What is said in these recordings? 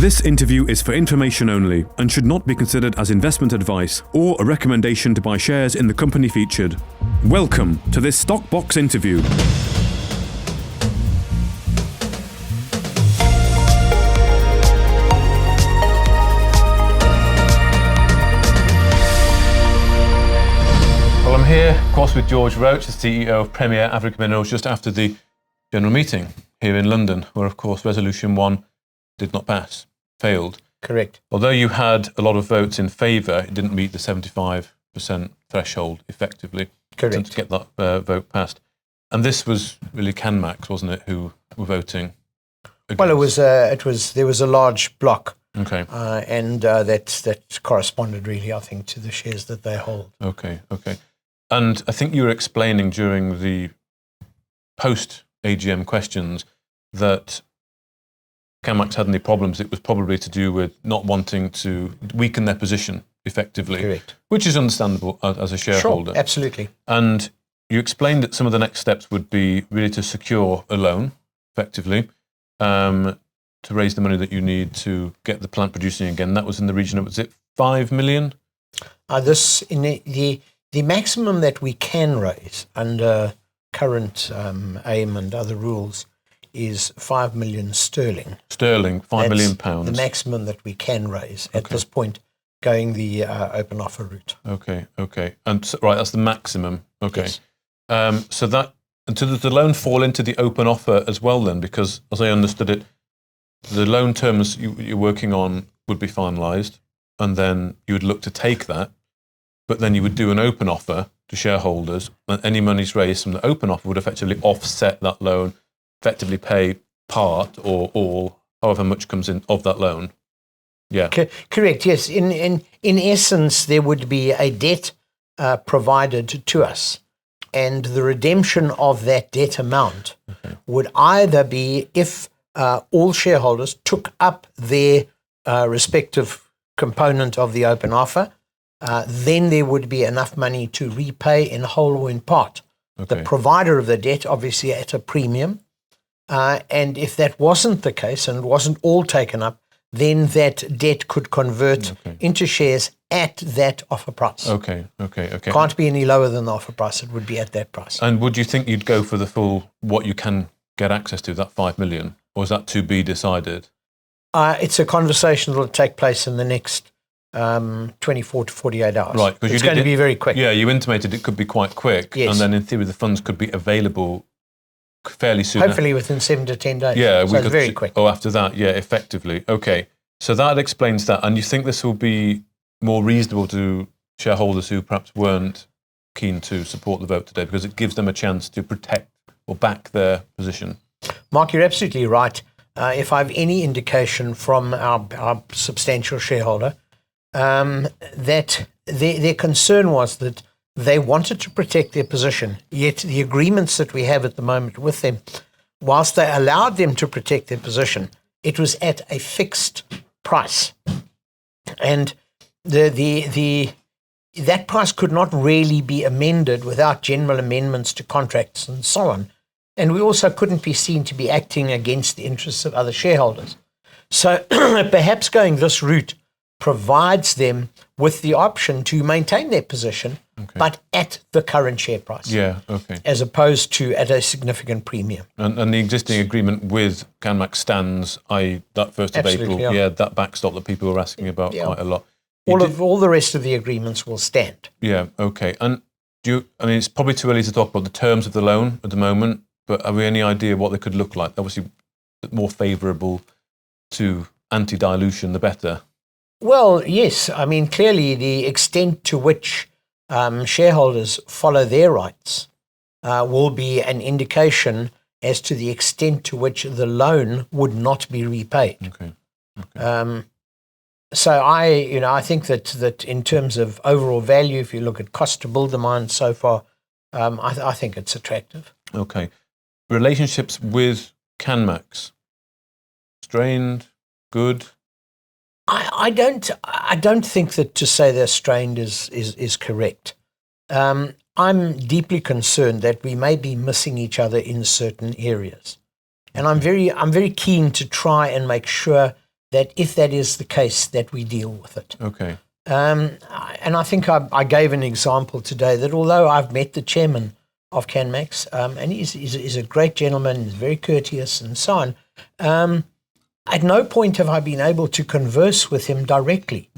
This interview is for information only and should not be considered as investment advice or a recommendation to buy shares in the company featured. Welcome to this Stock Box interview. Well, I'm here, of course, with George Roach, the CEO of Premier Africa Minerals, just after the general meeting here in London, where, of course, Resolution 1 did not pass, failed. Correct. Although you had a lot of votes in favour, it didn't meet the 75% threshold effectively. Correct. To get that vote passed. And this was really CanMax, wasn't it, who were voting against? Well, there was a large block. Okay. And that corresponded really, I think, to the shares that they hold. Okay. And I think you were explaining during the post-AGM questions that CanMax had any problems. It was probably to do with not wanting to weaken their position effectively. Correct. Which is understandable as a shareholder. Sure, absolutely. And you explained that some of the next steps would be really to secure a loan, effectively, to raise the money that you need to get the plant producing again. That was in the region of, was it 5 million? The maximum that we can raise under current AIM and other rules is 5 million sterling. Sterling, £5 million pounds. The maximum that we can raise at this point, going the open offer route. Okay. And right, that's the maximum. Okay. Yes. So does the loan fall into the open offer as well then? Because as I understood it, the loan terms you're working on would be finalised, and then you would look to take that, but then you would do an open offer to shareholders, and any monies raised from the open offer would effectively offset that loan, effectively pay part or all, however much comes in of that loan. Yeah. Correct, yes. In essence, there would be a debt provided to us, and the redemption of that debt amount would either be if all shareholders took up their respective component of the open offer, then there would be enough money to repay in whole or in part the provider of the debt, obviously at a premium. And if that wasn't the case and it wasn't all taken up, then that debt could convert into shares at that offer price. Okay. Can't be any lower than the offer price. It would be at that price. And would you think you'd go for the full, what you can get access to, that 5 million? Or is that to be decided? It's a conversation that will take place in the next 24 to 48 hours. Right. It's going to be very quick. Yeah, you intimated it could be quite quick. Yes. And then in theory, the funds could be available fairly soon. Hopefully within 7 to 10 days. Yeah. So it's very quick. Oh, after that, yeah, effectively. Okay. So that explains that. And you think this will be more reasonable to shareholders who perhaps weren't keen to support the vote today, because it gives them a chance to protect or back their position? Mark, you're absolutely right. If I have any indication from our substantial shareholder, that their concern was that they wanted to protect their position, yet the agreements that we have at the moment with them, whilst they allowed them to protect their position, it was at a fixed price. And that price could not really be amended without general amendments to contracts and so on. And we also couldn't be seen to be acting against the interests of other shareholders. So perhaps going this route provides them with the option to maintain their position, but at the current share price. Yeah, okay. As opposed to at a significant premium. And the existing agreement with CanMax stands, i.e. that 1st of Absolutely, April, yeah. That backstop that people were asking about quite a lot. All the rest of the agreements will stand. Yeah, okay. And it's probably too early to talk about the terms of the loan at the moment, but have we any idea what they could look like? Obviously, more favourable to anti-dilution, the better. Well, yes. I mean, clearly the extent to which shareholders follow their rights will be an indication as to the extent to which the loan would not be repaid. Okay. So I think that in terms of overall value, if you look at cost to build the mine so far, I think it's attractive. Okay. Relationships with CanMax, strained, good? I don't think that to say they're strained is correct. I'm deeply concerned that we may be missing each other in certain areas, and I'm very keen to try and make sure that if that is the case, that we deal with it. Okay. And I think I gave an example today that although I've met the chairman of CanMax, and he's a great gentleman, he's very courteous and so on, at no point have I been able to converse with him directly,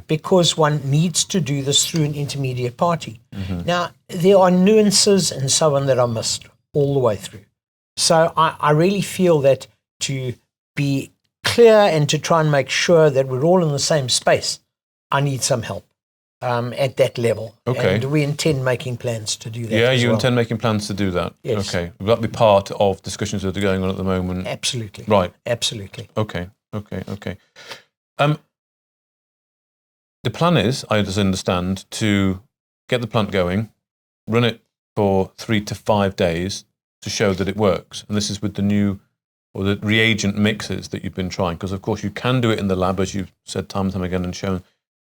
because one needs to do this through an intermediate party. Now, there are nuances and so on that are missed all the way through. So I really feel that to be clear and to try and make sure that we're all in the same space, I need some help at that level. Okay. And we intend making plans to do that. Yeah, as you well. intend making plans to do that? Yes. Okay. Will that be part of discussions that are going on at the moment? Absolutely. Right. Absolutely. Okay. The plan is, I just understand, to get the plant going, run it for 3 to 5 days to show that it works. And this is with the new, or the reagent mixes that you've been trying, because of course you can do it in the lab, as you've said time and time again and shown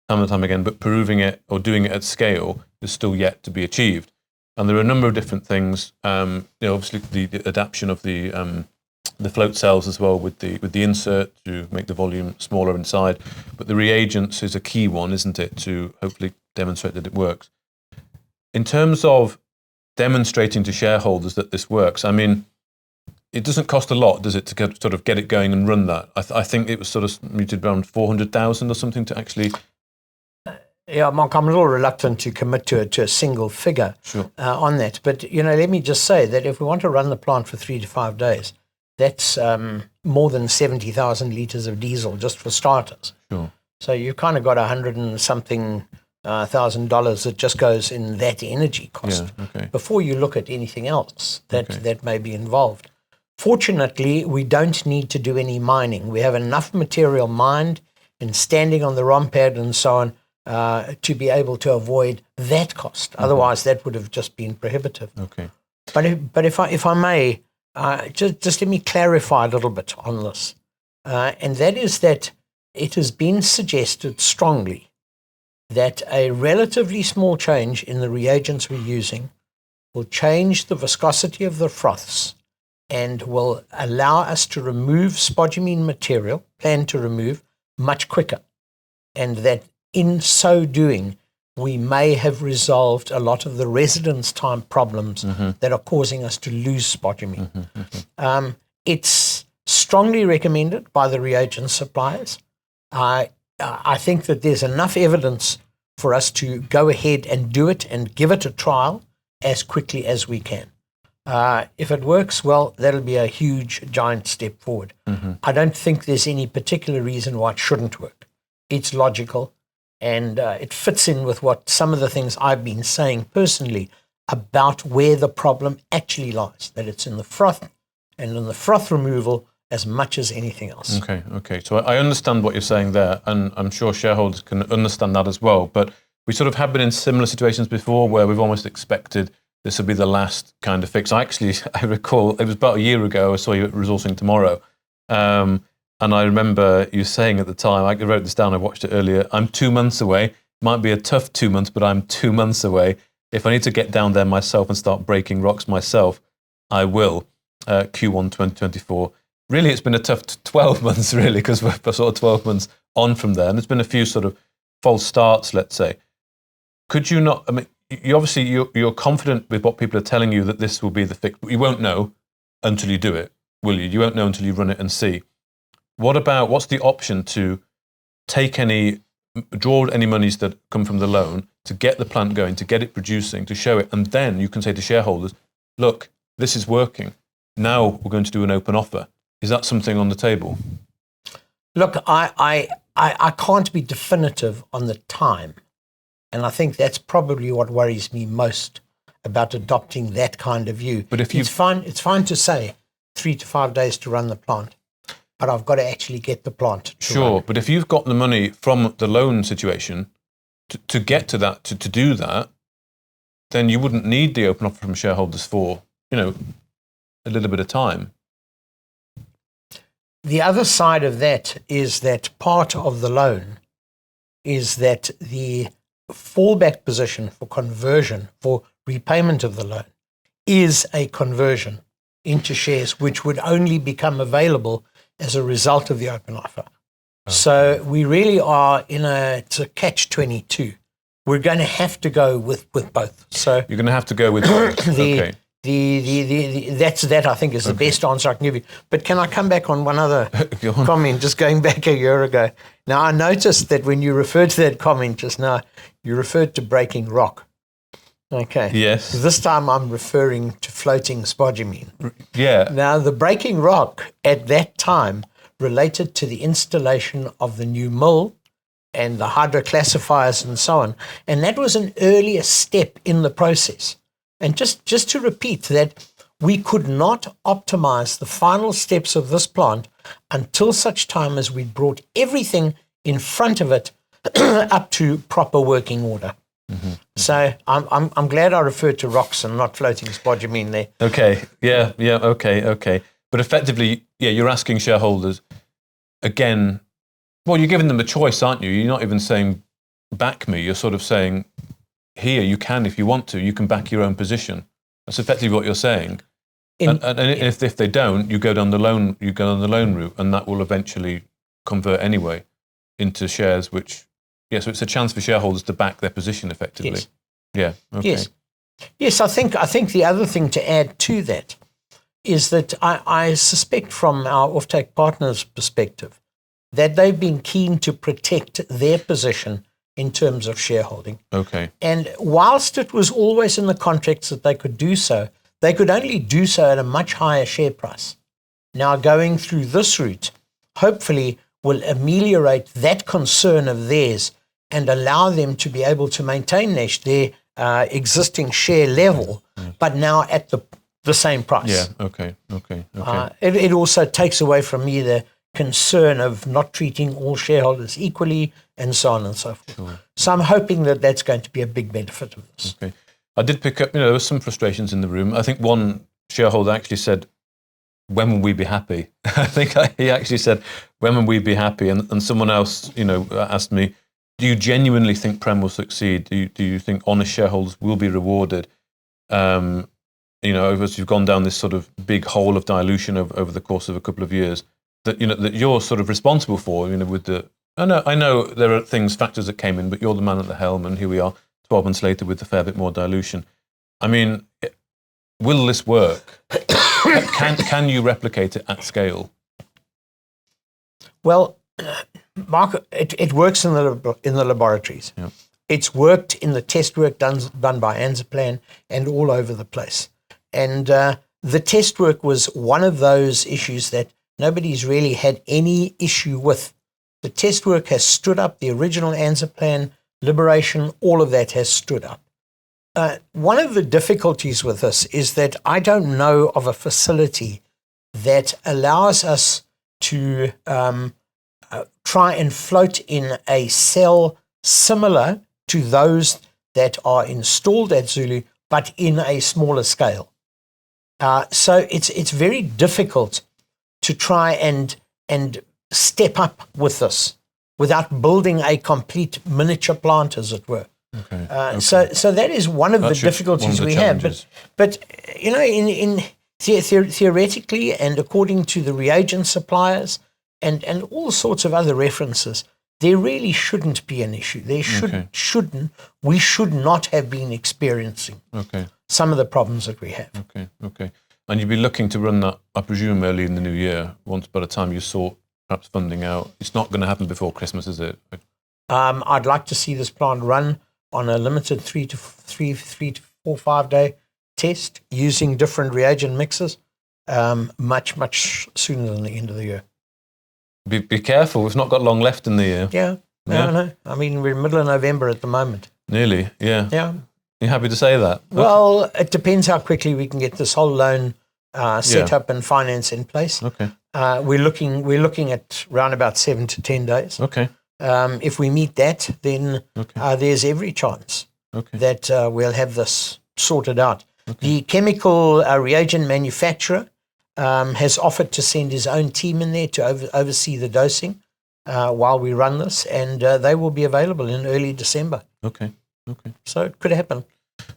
time and time again, but proving it or doing it at scale is still yet to be achieved. And there are a number of different things. Obviously the adaptation of the float cells as well with the insert to make the volume smaller inside. But the reagents is a key one, isn't it, to hopefully demonstrate that it works. In terms of demonstrating to shareholders that this works, I mean, it doesn't cost a lot, does it, to sort of get it going and run that? I think it was sort of muted around 400,000 or something to actually. Yeah, Mark, I'm a little reluctant to commit to a single figure on that. But, let me just say that if we want to run the plant for 3 to 5 days, that's more than 70,000 litres of diesel just for starters. Sure. So you've kind of got $100 and something $1,000 that just goes in that energy cost before you look at anything else that may be involved. Fortunately, we don't need to do any mining. We have enough material mined and standing on the ROM pad and so on to be able to avoid that cost. Otherwise, that would have just been prohibitive. Okay. But if I may, just let me clarify a little bit on this. And that is that it has been suggested strongly that a relatively small change in the reagents we're using will change the viscosity of the froths and will allow us to remove spodumene material, plan to remove, much quicker. And that in so doing, we may have resolved a lot of the residence time problems that are causing us to lose spodumene. It's strongly recommended by the reagent suppliers. I think that there's enough evidence for us to go ahead and do it and give it a trial as quickly as we can. If it works, well, that'll be a huge, giant step forward. I don't think there's any particular reason why it shouldn't work. It's logical, and it fits in with what some of the things I've been saying personally about where the problem actually lies, that it's in the froth and in the froth removal as much as anything else. Okay. So I understand what you're saying there, and I'm sure shareholders can understand that as well. But we sort of have been in similar situations before where we've almost expected this would be the last kind of fix. I recall, it was about a year ago, I saw you at Resourcing Tomorrow, and I remember you saying at the time, I wrote this down, I watched it earlier, I'm 2 months away. Might be a tough 2 months, but I'm 2 months away. If I need to get down there myself and start breaking rocks myself, I will. Q1 2024. Really, it's been a tough 12 months, really, because we're sort of 12 months on from there. And there's been a few sort of false starts, let's say. Could you not, I mean, you're confident with what people are telling you that this will be the fix, but you won't know until you do it, will you? You won't know until you run it and see. What's the option to draw any monies that come from the loan to get the plant going, to get it producing, to show it, and then you can say to shareholders, look, this is working. Now we're going to do an open offer. Is that something on the table? Look, I can't be definitive on the time. And I think that's probably what worries me most about adopting that kind of view. But it's fine to say 3 to 5 days to run the plant, but I've got to actually get the plant to run. But if you've got the money from the loan situation to get to that, to do that, then you wouldn't need the open offer from shareholders for, a little bit of time. The other side of that is that part of the loan is that the fallback position for conversion, for repayment of the loan, is a conversion into shares which would only become available as a result of the open offer. So we really are it's a catch-22. We're going to have to go with both. So You're going to have to go with both. Okay. That I think is the best answer I can give you. But can I come back on one other comment, just going back a year ago? Now, I noticed that when you referred to that comment just now, you referred to breaking rock. Okay. Yes. This time I'm referring to floating spodumene. Yeah. Now, the breaking rock at that time related to the installation of the new mill and the hydroclassifiers and so on. And that was an earlier step in the process. And just to repeat that, we could not optimize the final steps of this plant until such time as we brought everything in front of it up to proper working order. Mm-hmm. So I'm glad I referred to rocks and not floating spodumene there. Okay. Yeah. Okay. But effectively, you're asking shareholders again. Well, you're giving them a choice, aren't you? You're not even saying back me. You're sort of saying, here, you can, if you want to, you can back your own position. That's effectively what you're saying. And if they don't, you go down the loan route, and that will eventually convert anyway into shares. So it's a chance for shareholders to back their position effectively. Yes. Yeah. Okay. Yes. I think the other thing to add to that is that I suspect from our offtake partners' perspective that they've been keen to protect their position in terms of shareholding. Okay. And whilst it was always in the contracts that they could do so, they could only do so at a much higher share price. Now, going through this route, hopefully will ameliorate that concern of theirs and allow them to be able to maintain their existing share level, but now at the same price. Yeah, okay. It also takes away from me the concern of not treating all shareholders equally and so on and so forth. Sure. So I'm hoping that that's going to be a big benefit of this. Okay. I did pick up, there were some frustrations in the room. I think one shareholder actually said, when will we be happy? I think he actually said, when will we be happy? And someone else, asked me, do you genuinely think Prem will succeed? Do you think honest shareholders will be rewarded? As you've gone down this sort of big hole of dilution over the course of a couple of years, that you're sort of responsible for, with the. I know there are factors that came in, but you're the man at the helm, and here we are, 12 months later with a fair bit more dilution. I mean, will this work? Can you replicate it at scale? Well, Mark, it works in the laboratories. Yeah. It's worked in the test work done by Anzaplan and all over the place. And the test work was one of those issues that nobody's really had any issue with. The test work has stood up. The original Anzaplan, Liberation, all of that has stood up. One of the difficulties with this is that I don't know of a facility that allows us to try and float in a cell similar to those that are installed at Zulu, but in a smaller scale. So it's very difficult to try and step up with this without building a complete miniature plant, as it were. Okay. So that is one of the difficulties we have. But theoretically, and according to the reagent suppliers and all sorts of other references, there really shouldn't be an issue. We should not have been experiencing some of the problems that we have. Okay. And you'd be looking to run that, I presume, early in the new year, once by the time you sort perhaps funding out. It's not going to happen before Christmas, is it? I'd like to see this plant run on a limited 3 to 5 day test using different reagent mixes much sooner than the end of the year. Be careful. We've not got long left in the year. Yeah. No. I mean, we're middle of November at the moment. Nearly, yeah. Yeah. You happy to say that? Well, it depends how quickly we can get this whole loan set up and finance in place. Okay. We're looking at around about 7 to 10 days. Okay. If we meet that, then there's every chance that we'll have this sorted out. Okay. The chemical reagent manufacturer has offered to send his own team in there to oversee the dosing while we run this, and they will be available in early December. Okay. So it could happen.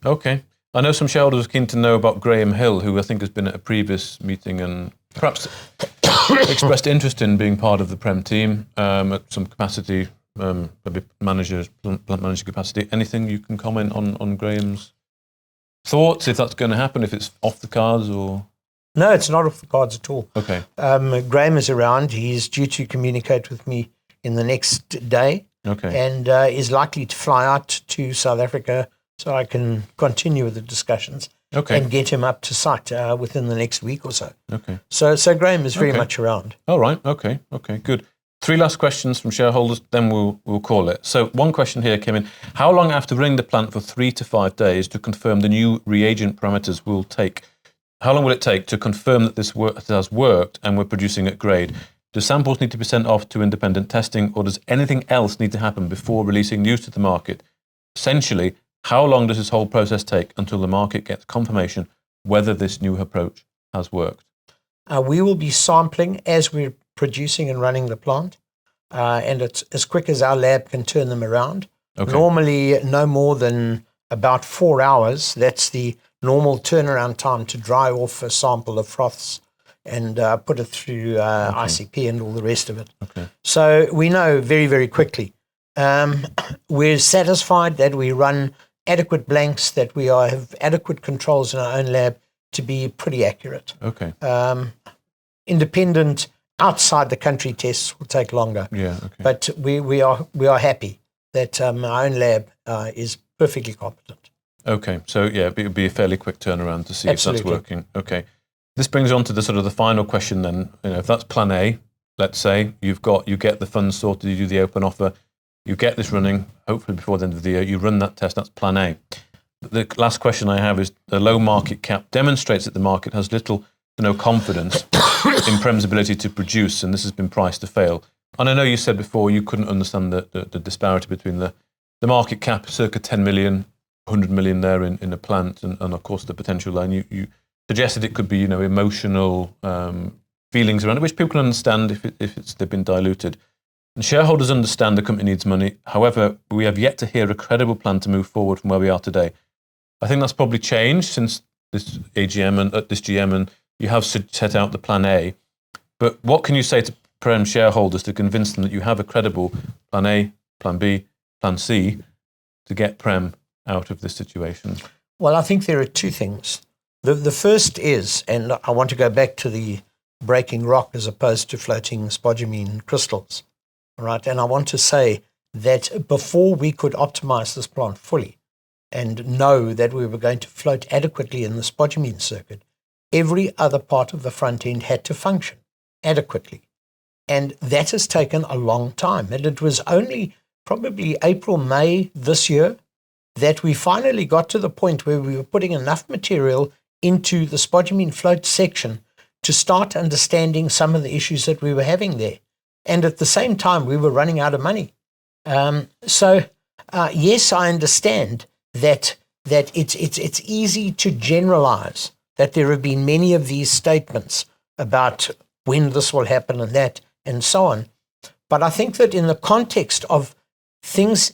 Okay. I know some shareholders are keen to know about Graham Hill, who I think has been at a previous meeting, and perhaps expressed interest in being part of the Prem team at some capacity, maybe plant manager capacity. Anything you can comment on Graham's thoughts, if that's going to happen, if it's off the cards or? No, it's not off the cards at all. Okay. Graham is around. He's due to communicate with me in the next day. Okay. And is likely to fly out to South Africa so I can continue with the discussions. Okay. And get him up to site within the next week or so. Okay. So Graham is very much around. All right. Okay. Good. 3 last questions from shareholders, then we'll call it. So one question here came in. How long after running the plant for 3 to 5 days to confirm the new reagent parameters will take? How long will it take to confirm that this has worked and we're producing at grade? Do samples need to be sent off to independent testing, or does anything else need to happen before releasing news to the market? Essentially, how long does this whole process take until the market gets confirmation whether this new approach has worked? We will be sampling as we're producing and running the plant, and it's as quick as our lab can turn them around. Okay. Normally, no more than about 4 hours. That's the normal turnaround time to dry off a sample of froths and put it through ICP and all the rest of it. Okay. So we know very, very quickly. We're satisfied that we run adequate blanks, that we have adequate controls in our own lab to be pretty accurate. Okay. Independent outside the country tests will take longer. Yeah. Okay. But we are happy that our own lab is perfectly competent. Okay. So yeah, it would be a fairly quick turnaround to see Absolutely. if that's working. Okay. This brings on to the sort of the final question then. If that's plan A, let's say you get the funds sorted, you do the open offer, you get this running, hopefully before the end of the year, you run that test, that's plan A. The last question I have is, the low market cap demonstrates that the market has little to no confidence in Prem's ability to produce, and this has been priced to fail. And I know you said before you couldn't understand the disparity between the market cap, circa 10 million, 100 million there in a plant, and of course the potential line. You suggested it could be, emotional feelings around it, which people can understand if they've been diluted. And shareholders understand the company needs money. However, we have yet to hear a credible plan to move forward from where we are today. I think that's probably changed since this AGM and this GM, and you have set out the plan A. But what can you say to Prem shareholders to convince them that you have a credible plan A, plan B, plan C to get Prem out of this situation? Well, I think there are two things. The first is, and I want to go back to the breaking rock as opposed to floating spodumene crystals. All right, and I want to say that before we could optimize this plant fully and know that we were going to float adequately in the spodumene circuit, every other part of the front end had to function adequately. And that has taken a long time. And it was only probably April, May this year that we finally got to the point where we were putting enough material into the spodumene float section to start understanding some of the issues that we were having there. And at the same time, we were running out of money. Yes, I understand that it's easy to generalize, that there have been many of these statements about when this will happen and that and so on. But I think that in the context of things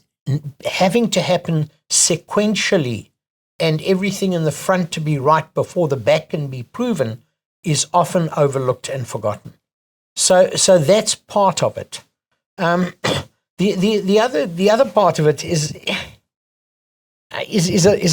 having to happen sequentially and everything in the front to be right before the back can be proven is often overlooked and forgotten. So that's part of it. The other part of it is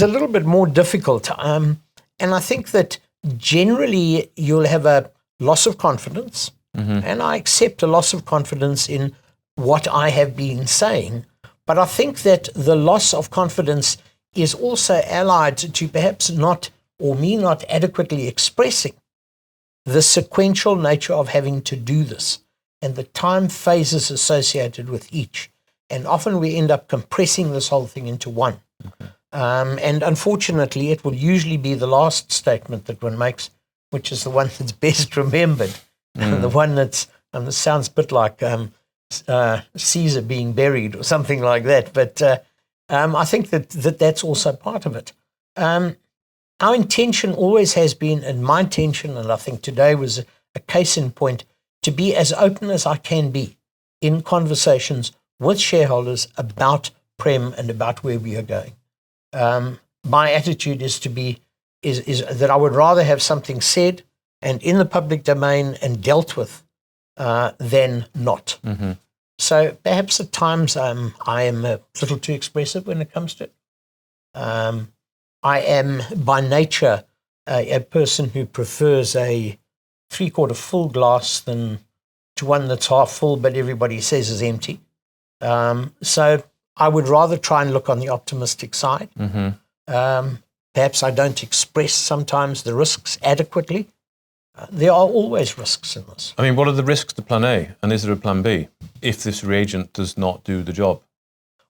a little bit more difficult. And I think that generally you'll have a loss of confidence, and I accept a loss of confidence in what I have been saying. But I think that the loss of confidence is also allied to perhaps not, or me not adequately expressing the sequential nature of having to do this and the time phases associated with each. And often we end up compressing this whole thing into one. And unfortunately, it will usually be the last statement that one makes, which is the one that's best remembered, and the one that's, this sounds a bit like Caesar being buried or something like that. But I think that's also part of it. Our intention always has been, and my intention, and I think today was a case in point, to be as open as I can be in conversations with shareholders about Prem and about where we are going. My attitude is that I would rather have something said and in the public domain and dealt with than not. Mm-hmm. So perhaps at times I am a little too expressive when it comes to it. I am by nature a person who prefers a 3/4 full glass than to one that's half full, but everybody says is empty. So I would rather try and look on the optimistic side. Mm-hmm. Perhaps I don't express sometimes the risks adequately. There are always risks in this. I mean, what are the risks to plan A? And is there a plan B if this reagent does not do the job?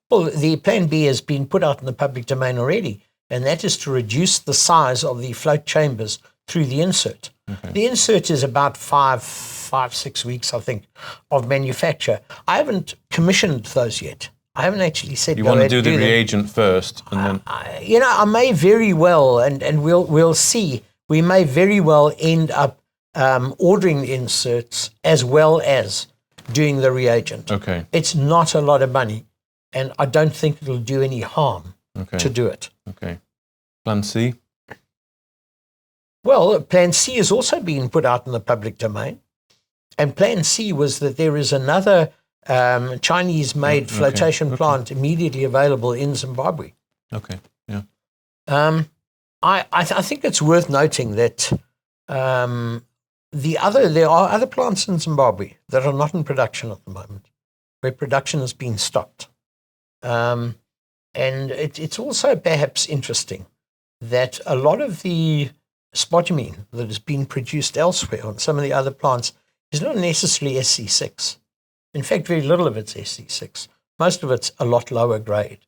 Well, the plan B has been put out in the public domain already, and that is to reduce the size of the float chambers through the insert. Okay. The insert is about 5-6 weeks, I think, of manufacture. I haven't commissioned those yet. I haven't actually said You go want to ahead do the them. reagent first, and then I may very well, and we'll see. We may very well end up ordering the inserts as well as doing the reagent. okay, It's not a lot of money, and I don't think it'll do any harm okay, to do it. okay. Plan C. Well, Plan C is also being put out in the public domain, and Plan C was that there is another Chinese-made Okay, flotation okay. plant immediately available in Zimbabwe. Okay, yeah. I think it's worth noting that there are other plants in Zimbabwe that are not in production at the moment, where production has been stopped. And it's also perhaps interesting that a lot of the spodumene that has been produced elsewhere on some of the other plants is not necessarily SC6. In fact, very little of it's SC6. Most of it's a lot lower grade.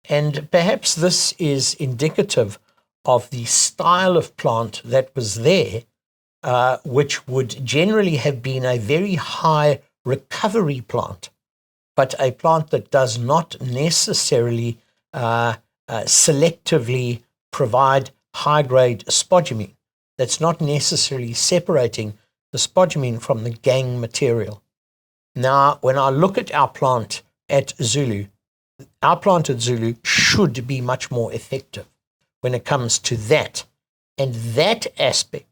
And perhaps this is indicative of the style of plant that was there, which would generally have been a very high recovery plant, but a plant that does not necessarily selectively provide high-grade spodumene. That's not necessarily separating the spodumene from the gangue material. Now, when I look at our plant at Zulu should be much more effective when it comes to that. And that aspect,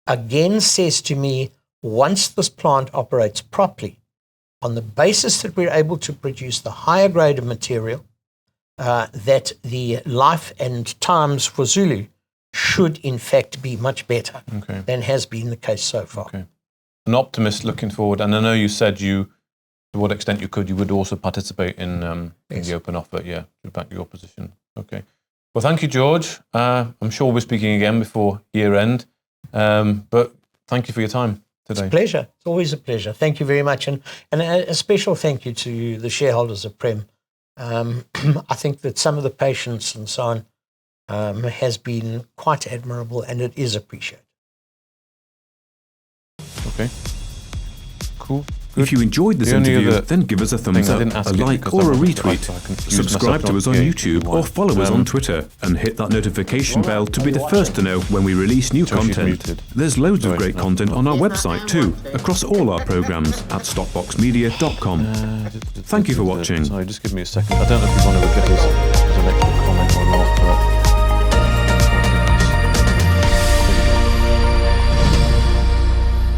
again, says to me, once this plant operates properly, on the basis that we're able to produce the higher grade of material, that the life and times for Zulu should in fact be much better than has been the case so far. Okay. An optimist looking forward, and I know you said to what extent you would also participate in the open offer, to back your position. Okay. Well, thank you, George. I'm sure we'll be speaking again before year end, but thank you for your time today. It's a pleasure. It's always a pleasure. Thank you very much. And a special thank you to the shareholders of Prem. I think that some of the patience and so on has been quite admirable, and it is appreciated. Okay. Cool. If you enjoyed this interview, then give us a thumbs up, a like or a retweet. Subscribe to us on YouTube or follow us on Twitter and hit that notification bell to be the first to know when we release new content. There's loads of great content on our website too, across all our programs at stockboxmedia.com. Thank you for watching. Sorry, just give me a second. I don't know if you want to look at his extra comment or not, but